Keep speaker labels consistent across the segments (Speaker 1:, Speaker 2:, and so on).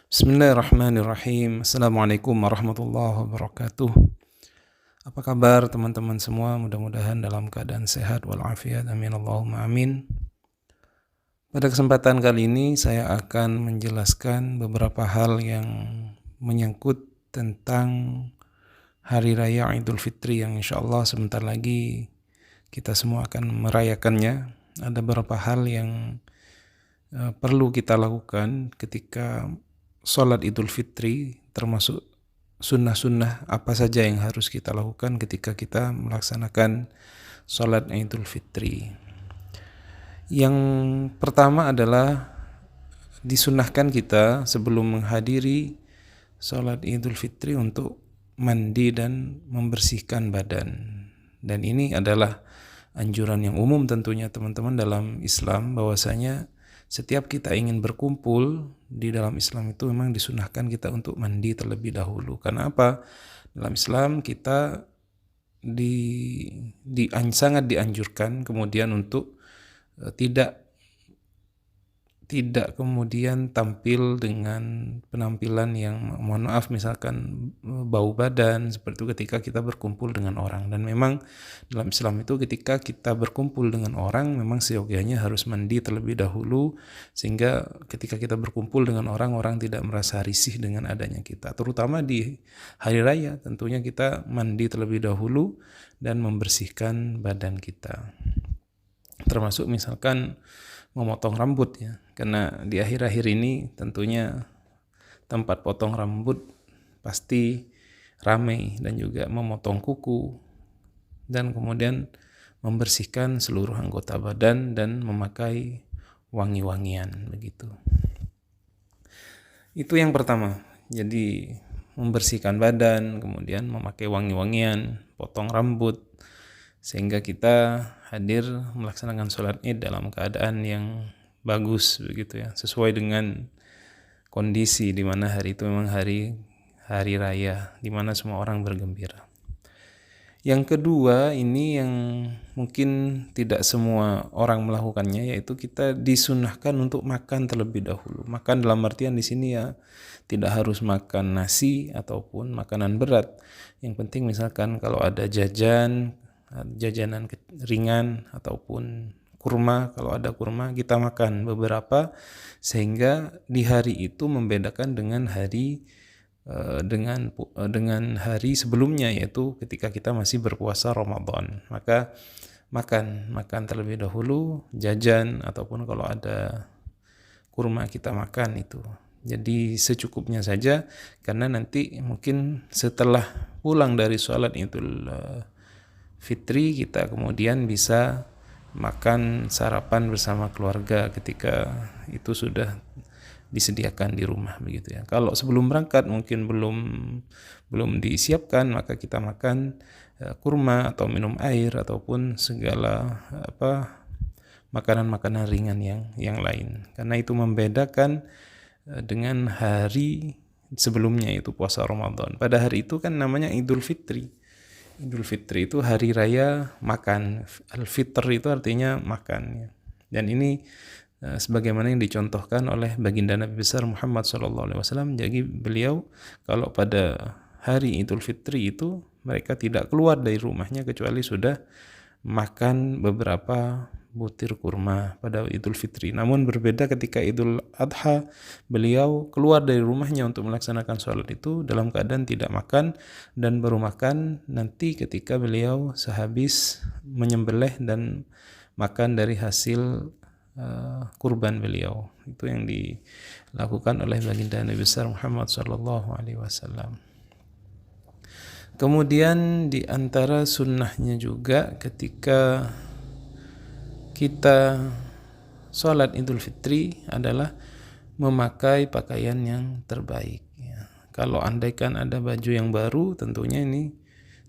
Speaker 1: Bismillahirrahmanirrahim. Assalamualaikum warahmatullahi wabarakatuh. Apa kabar teman-teman semua? Mudah-mudahan dalam keadaan sehat walafiat. Amin Allahumma amin. Pada kesempatan kali ini saya akan menjelaskan beberapa hal yang menyangkut tentang Hari Raya Idul Fitri yang insya Allah sebentar lagi kita semua akan merayakannya. Ada beberapa hal yang perlu kita lakukan ketika sholat Idul Fitri, termasuk sunnah-sunnah apa saja yang harus kita lakukan ketika kita melaksanakan sholat Idul Fitri. Yang pertama adalah disunnahkan kita sebelum menghadiri sholat Idul Fitri untuk mandi dan membersihkan badan. Dan ini adalah anjuran yang umum tentunya teman-teman dalam Islam, bahwasanya setiap kita ingin berkumpul di dalam Islam itu memang disunahkan kita untuk mandi terlebih dahulu. Karena apa? Dalam Islam kita sangat dianjurkan kemudian untuk tidak kemudian tampil dengan penampilan yang mohon maaf misalkan bau badan seperti itu ketika kita berkumpul dengan orang. Dan memang dalam Islam itu ketika kita berkumpul dengan orang memang seyogyanya harus mandi terlebih dahulu, sehingga ketika kita berkumpul dengan orang tidak merasa risih dengan adanya kita. Terutama di hari raya tentunya kita mandi terlebih dahulu dan membersihkan badan kita. Termasuk misalkan memotong rambut ya, karena di akhir-akhir ini tentunya tempat potong rambut pasti ramai, dan juga memotong kuku dan kemudian membersihkan seluruh anggota badan dan memakai wangi-wangian begitu. Itu yang pertama. Jadi membersihkan badan, kemudian memakai wangi-wangian, potong rambut, sehingga kita hadir melaksanakan sholat Id dalam keadaan yang bagus begitu ya, sesuai dengan kondisi di mana hari itu memang hari raya di mana semua orang bergembira. Yang kedua, ini yang mungkin tidak semua orang melakukannya, yaitu kita disunahkan untuk makan terlebih dahulu. Makan dalam artian di sini ya tidak harus makan nasi ataupun makanan berat. Yang penting misalkan kalau ada jajanan ringan ataupun kurma, kalau ada kurma kita makan beberapa, sehingga di hari itu membedakan dengan hari hari sebelumnya, yaitu ketika kita masih berpuasa Ramadan. Maka makan terlebih dahulu, jajan ataupun kalau ada kurma kita makan itu. Jadi secukupnya saja, karena nanti mungkin setelah pulang dari sholat Idul Fitri kita kemudian bisa makan sarapan bersama keluarga ketika itu sudah disediakan di rumah begitu ya. Kalau sebelum berangkat mungkin belum disiapkan, maka kita makan kurma atau minum air ataupun segala makanan-makanan ringan yang lain. Karena itu membedakan dengan hari sebelumnya, itu puasa Ramadan. Pada hari itu kan namanya Idul Fitri. Idul Fitri itu hari raya makan. Al-Fitr itu artinya makan. Dan ini sebagaimana yang dicontohkan oleh baginda Nabi besar Muhammad SAW. Jadi beliau kalau pada hari Idul Fitri itu mereka tidak keluar dari rumahnya kecuali sudah makan beberapa butir kurma pada Idul Fitri. Namun berbeda ketika Idul Adha, beliau keluar dari rumahnya untuk melaksanakan sholat itu dalam keadaan tidak makan, dan baru makan nanti ketika beliau sehabis menyembelih dan makan dari hasil kurban beliau. Itu yang dilakukan oleh baginda Nabi besar Muhammad SAW. Kemudian di antara sunnahnya juga ketika kita sholat Idul Fitri adalah memakai pakaian yang terbaik ya. Kalau andaikan ada baju yang baru, tentunya ini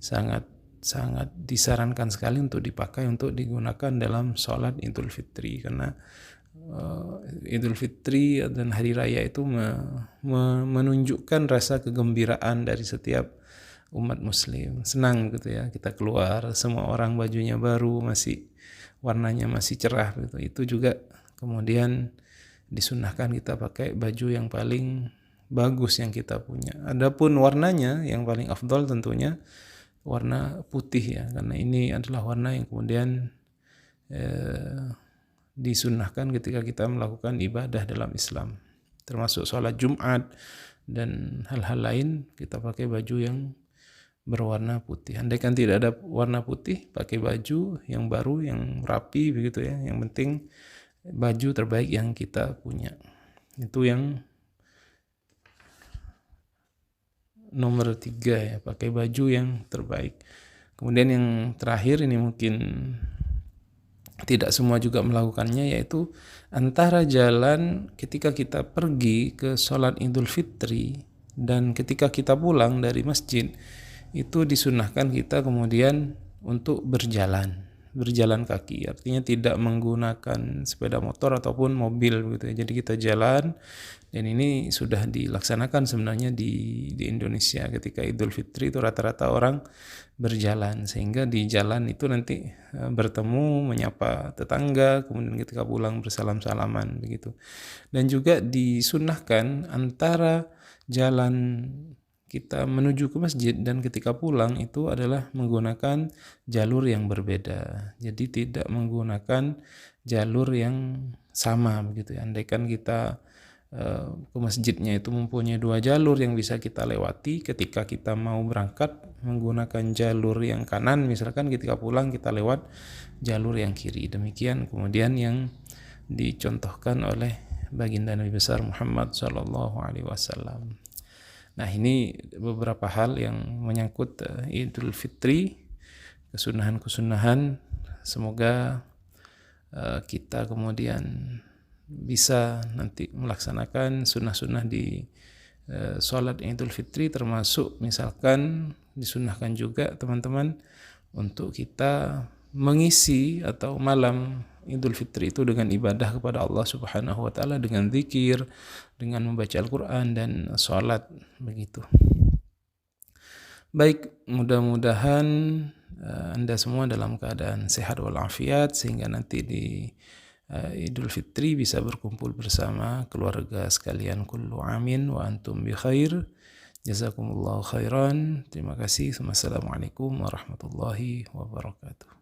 Speaker 1: sangat disarankan sekali untuk dipakai, untuk digunakan dalam sholat Idul Fitri. Karena Idul Fitri dan hari raya itu menunjukkan rasa kegembiraan dari setiap umat muslim. Senang gitu ya, kita keluar, semua orang bajunya baru, warnanya masih cerah gitu. Itu juga kemudian disunahkan kita pakai baju yang paling bagus yang kita punya. Adapun warnanya yang paling afdal tentunya warna putih ya, karena ini adalah warna yang kemudian disunnahkan ketika kita melakukan ibadah dalam Islam, termasuk sholat Jumat dan hal-hal lain kita pakai baju yang berwarna putih. Andaikan tidak ada warna putih, pakai baju yang baru, yang rapi begitu ya. Yang penting baju terbaik yang kita punya. Itu yang nomor 3 ya, pakai baju yang terbaik. Kemudian yang terakhir ini mungkin tidak semua juga melakukannya, yaitu antara jalan ketika kita pergi ke sholat Idul Fitri dan ketika kita pulang dari masjid, itu disunahkan kita kemudian untuk berjalan kaki, artinya tidak menggunakan sepeda motor ataupun mobil begitu ya. Jadi kita jalan, dan ini sudah dilaksanakan sebenarnya di Indonesia ketika Idul Fitri itu rata-rata orang berjalan, sehingga di jalan itu nanti bertemu, menyapa tetangga, kemudian ketika pulang bersalam-salaman begitu. Dan juga disunahkan antara jalan kita menuju ke masjid dan ketika pulang itu adalah menggunakan jalur yang berbeda. Jadi tidak menggunakan jalur yang sama begitu ya. Andaikan kita ke masjidnya itu mempunyai 2 jalur yang bisa kita lewati, ketika kita mau berangkat menggunakan jalur yang kanan, misalkan ketika pulang kita lewat jalur yang kiri. Demikian kemudian yang dicontohkan oleh baginda Nabi besar Muhammad SAW. Nah, ini beberapa hal yang menyangkut Idul Fitri, kesunahan-kesunahan. Semoga kita kemudian bisa nanti melaksanakan sunnah-sunnah di sholat Idul Fitri, termasuk misalkan disunahkan juga teman-teman untuk kita mengisi atau malam Idul Fitri itu dengan ibadah kepada Allah Subhanahu wa taala, dengan zikir, dengan membaca Al-Qur'an dan salat begitu. Baik, mudah-mudahan Anda semua dalam keadaan sehat walafiat sehingga nanti di Idul Fitri bisa berkumpul bersama keluarga sekalian. Kullu amin wa antum bi khair. Jazakumullahu khairan. Terima kasih. Wassalamualaikum warahmatullahi wabarakatuh.